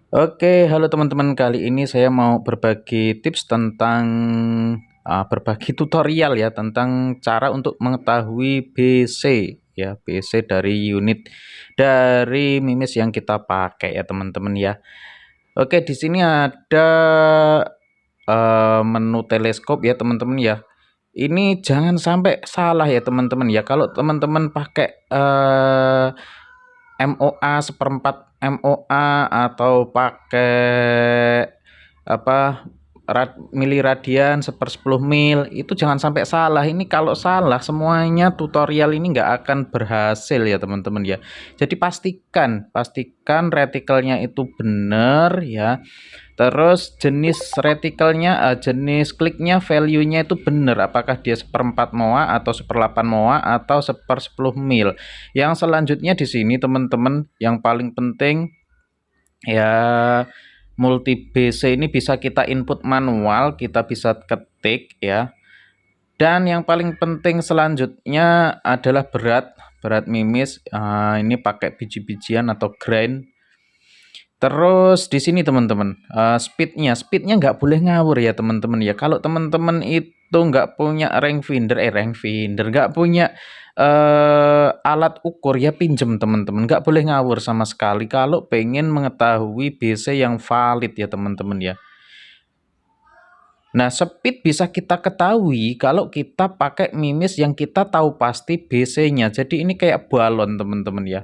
Oke, halo teman-teman. Kali ini saya mau berbagi tips tentang berbagi tutorial ya tentang cara untuk mengetahui BC ya, BC dari unit dari mimis yang kita pakai ya teman-teman ya. Oke, di sini ada menu teleskop ya teman-teman ya. Ini jangan sampai salah ya teman-teman ya. Kalau teman-teman pakai MOA seperempat MOA atau pakai apa miliradian 1/10 mil itu jangan sampai salah. Ini kalau salah semuanya tutorial ini nggak akan berhasil ya teman-teman ya. Jadi pastikan retikelnya itu benar ya. Terus jenis retikelnya, jenis kliknya, value-nya itu benar. Apakah dia 1/4 MOA atau 1/8 MOA atau 1/10 mil. Yang selanjutnya di sini teman-teman, yang paling penting ya multi BC ini bisa kita input manual, kita bisa ketik ya. Dan yang paling penting selanjutnya adalah berat mimis. Ini pakai biji-bijian atau grind. Terus di sini teman-teman, speednya nggak boleh ngawur ya teman-teman ya. Kalau teman-teman itu nggak punya range finder, nggak punya alat ukur ya pinjem teman-teman, nggak boleh ngawur sama sekali kalau pengen mengetahui BC yang valid ya teman-teman ya. Nah, speed bisa kita ketahui kalau kita pakai mimis yang kita tahu pasti BC-nya. Jadi ini kayak balon teman-teman ya.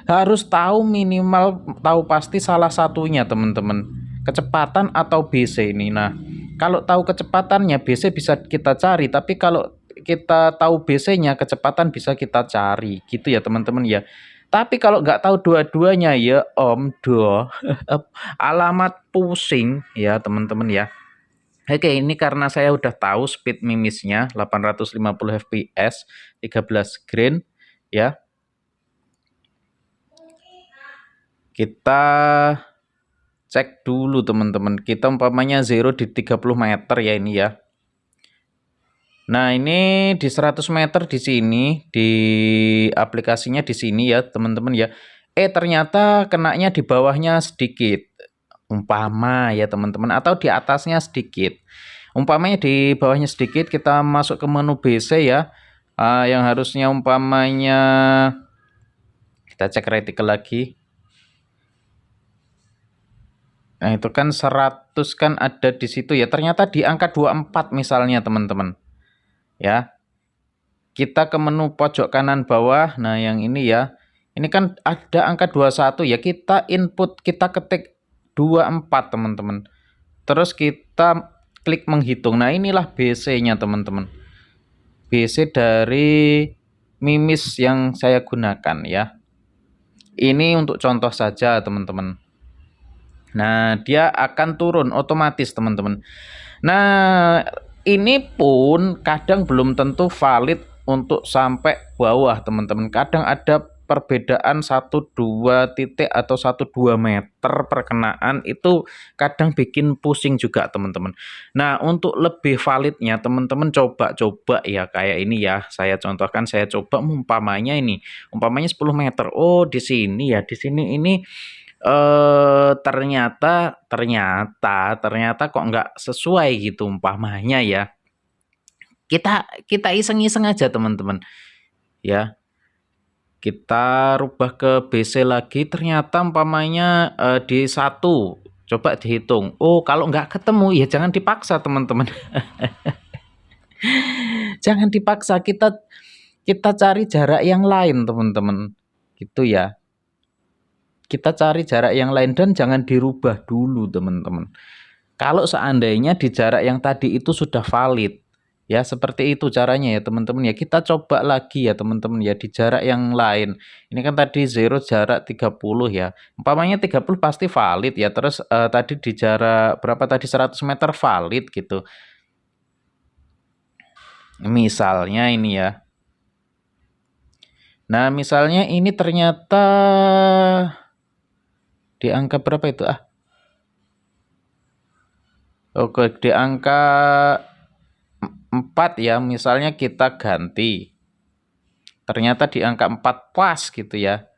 Harus tahu minimal tahu pasti salah satunya teman-teman. Kecepatan atau BC ini. Nah, kalau tahu kecepatannya BC bisa kita cari, tapi kalau kita tahu BC-nya kecepatan bisa kita cari. Gitu ya teman-teman ya. Tapi kalau nggak tahu dua-duanya ya Om doh. Alamat pusing ya teman-teman ya. Oke, ini karena saya udah tahu speed mimisnya 850 fps 13 grain ya. Kita cek dulu teman-teman. Kita umpamanya 0 di 30 meter ya ini ya. Nah, ini di 100 meter di sini, di aplikasinya di sini ya teman-teman ya. Ternyata kenanya di bawahnya sedikit. Umpama ya teman-teman, atau di atasnya sedikit. Umpamanya di bawahnya sedikit, kita masuk ke menu BC ya. Yang harusnya umpamanya kita cek retikel lagi. Nah, itu kan 100 kan ada di situ ya. Ternyata di angka 24 misalnya teman-teman. Ya. Kita ke menu pojok kanan bawah. Nah, yang ini ya. Ini kan ada angka 21 ya. Kita input, kita ketik 24 teman-teman. Terus kita klik menghitung. Nah, inilah BC-nya teman-teman. BC dari mimis yang saya gunakan ya. Ini untuk contoh saja teman-teman. Nah, dia akan turun otomatis teman-teman. Nah, ini pun kadang belum tentu valid untuk sampai bawah teman-teman. Kadang ada perbedaan 1-2 titik atau 1-2 meter perkenaan, itu kadang bikin pusing juga teman-teman. Nah, untuk lebih validnya teman-teman coba ya kayak ini ya. Saya contohkan, saya coba umpamanya 10 meter. Oh, di sini ya, di sini ini ternyata kok nggak sesuai gitu umpamanya ya. Kita iseng-iseng aja teman-teman ya. Kita rubah ke BC lagi, ternyata umpamanya di 1, coba dihitung. Oh, kalau nggak ketemu ya jangan dipaksa teman-teman. Jangan dipaksa, kita cari jarak yang lain teman-teman. Gitu ya. Kita cari jarak yang lain dan jangan dirubah dulu teman-teman. Kalau seandainya di jarak yang tadi itu sudah valid, ya seperti itu caranya ya teman-teman ya. Kita coba lagi ya teman-teman ya di jarak yang lain. Ini kan tadi 0 jarak 30 ya. Umpamanya 30 pasti valid ya. Terus tadi di jarak berapa tadi 100 meter valid gitu. Misalnya ini ya. Nah, misalnya ini ternyata di angka berapa itu? Oke, di angka 4 ya, misalnya kita ganti. Ternyata di angka 4 pas gitu ya.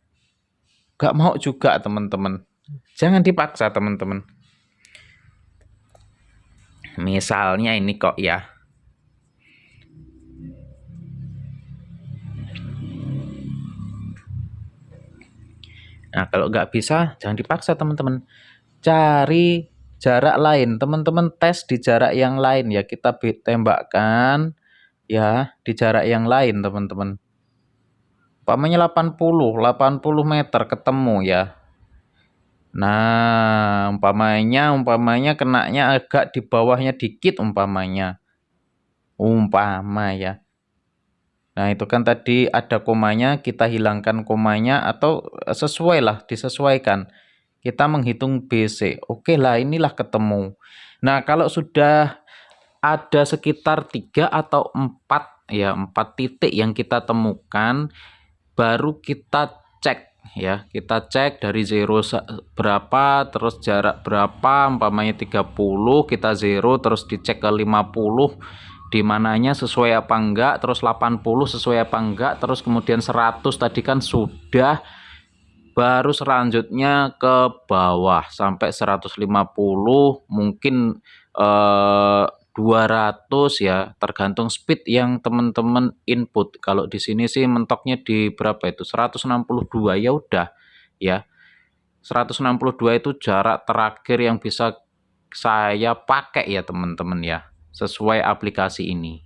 Gak mau juga teman-teman. Jangan dipaksa teman-teman. Misalnya ini kok ya. Nah, kalau nggak bisa, jangan dipaksa teman-teman. Cari jarak lain. Teman-teman tes di jarak yang lain ya. Kita tembakkan ya di jarak yang lain teman-teman. Umpamanya 80 meter ketemu ya. Nah, umpamanya kenanya agak di bawahnya dikit umpama ya. Nah, itu kan tadi ada komanya, kita hilangkan komanya atau sesuai lah, disesuaikan. Kita menghitung BC. Oke lah, inilah ketemu. Nah, kalau sudah ada sekitar 3 atau 4 ya, 4 titik yang kita temukan, baru kita cek ya. Kita cek dari 0 berapa, terus jarak berapa, umpamanya 30, kita 0 terus dicek ke 50 di mananya sesuai apa enggak, terus 80 sesuai apa enggak, terus kemudian 100 tadi kan sudah, baru selanjutnya ke bawah sampai 150, mungkin 200 ya, tergantung speed yang teman-teman input. Kalau di sini sih mentoknya di berapa itu? 162 ya udah ya. 162 itu jarak terakhir yang bisa saya pakai ya teman-teman ya, sesuai aplikasi ini.